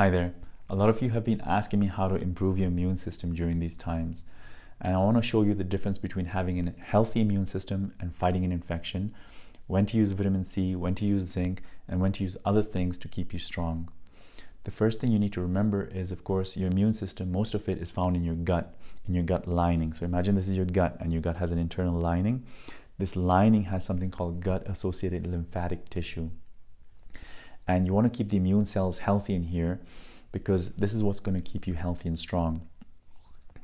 Hi there. A lot of you have been asking me how to improve your immune system during these times. And I want to show you the difference between having a healthy immune system and fighting an infection, when to use vitamin C, when to use zinc, and when to use other things to keep you strong. The first thing you need to remember is, of course, your immune system, most of it is found in your gut lining. So imagine this is your gut, and your gut has an internal lining. This lining has something called gut-associated lymphatic tissue. And you want to keep the immune cells healthy in here because this is what's going to keep you healthy and strong.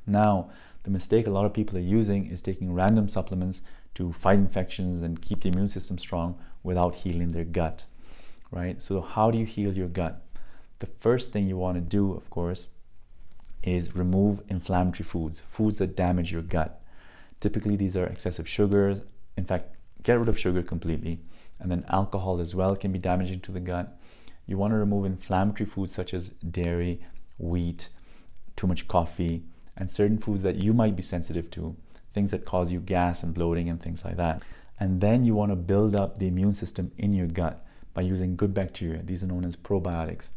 Now, the mistake a lot of people are using is taking random supplements to fight infections and keep the immune system strong without healing their gut, right? So how do you heal your gut? The first thing you want to do, of course, is remove inflammatory foods that damage your gut. Typically, these are excessive sugars. In fact, get rid of sugar completely. And then alcohol as well can be damaging to the gut. You want to remove inflammatory foods such as dairy, wheat, too much coffee, and certain foods that you might be sensitive to, things that cause you gas and bloating and things like that. And then you want to build up the immune system in your gut by using good bacteria. These are known as probiotics.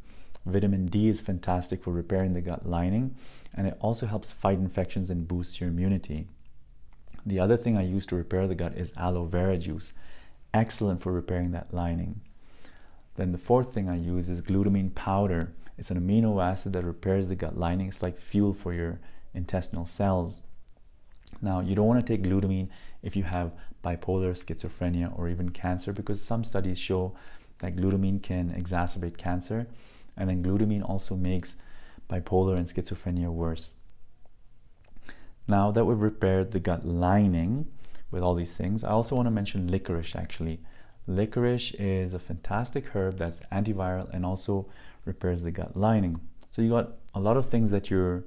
Vitamin D is fantastic for repairing the gut lining, and it also helps fight infections and boosts your immunity. The other thing I use to repair the gut is aloe vera juice. Excellent for repairing that lining. Then the fourth thing I use is glutamine powder. It's an amino acid that repairs the gut lining. It's like fuel for your intestinal cells. Now, you don't want to take glutamine if you have bipolar, schizophrenia, or even cancer, because some studies show that glutamine can exacerbate cancer, and then glutamine also makes bipolar and schizophrenia worse. Now that we've repaired the gut lining with all these things, I also want to mention licorice actually. Licorice is a fantastic herb that's antiviral and also repairs the gut lining. So you got a lot of things that you're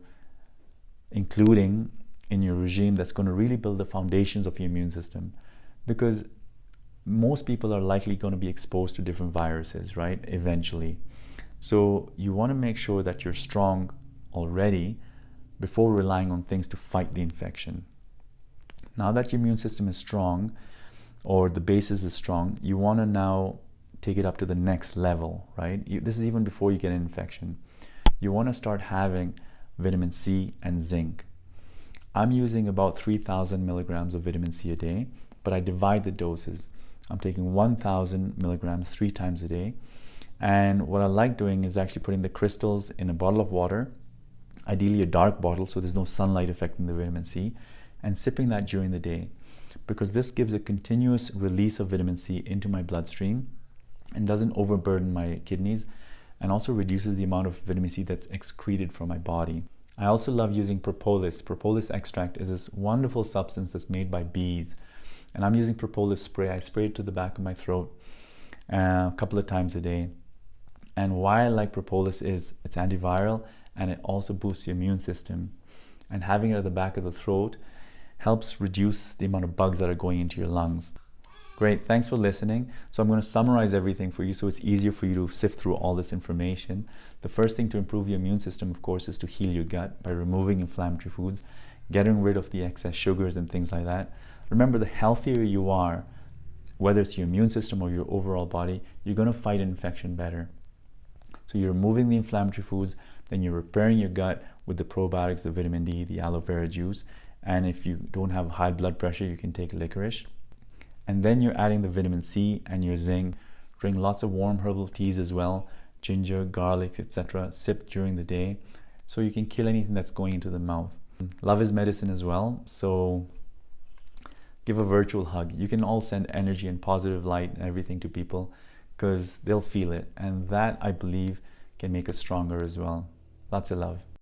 including in your regime that's going to really build the foundations of your immune system, because most people are likely going to be exposed to different viruses, right? Eventually. So you want to make sure that you're strong already before relying on things to fight the infection. Now that your immune system is strong, or the basis is strong, you want to now take it up to the next level, right? This is even before you get an infection. You want to start having vitamin C and zinc. I'm using about 3,000 milligrams of vitamin C a day, but I divide the doses. I'm taking 1,000 milligrams 3 times a day. And what I like doing is actually putting the crystals in a bottle of water, ideally a dark bottle so there's no sunlight affecting the vitamin C, and sipping that during the day, because this gives a continuous release of vitamin C into my bloodstream and doesn't overburden my kidneys, and also reduces the amount of vitamin C that's excreted from my body. I also love using propolis. Propolis extract is this wonderful substance that's made by bees, and I'm using propolis spray. I spray it to the back of my throat a couple of times a day. And why I like propolis is it's antiviral and it also boosts your immune system. And having it at the back of the throat helps reduce the amount of bugs that are going into your lungs. Great, thanks for listening. So I'm going to summarize everything for you so it's easier for you to sift through all this information. The first thing to improve your immune system, of course, is to heal your gut by removing inflammatory foods, getting rid of the excess sugars and things like that. Remember, the healthier you are, whether it's your immune system or your overall body, you're going to fight infection better. So you're removing the inflammatory foods, then you're repairing your gut with the probiotics, the vitamin D, the aloe vera juice. And if you don't have high blood pressure, you can take licorice. And then you're adding the vitamin C and your zinc. Drink lots of warm herbal teas as well, ginger, garlic, etc. Sip during the day so you can kill anything that's going into the mouth. Love is medicine as well, so give a virtual hug. You can all send energy and positive light and everything to people because they'll feel it. And that, I believe, can make us stronger as well. Lots of love.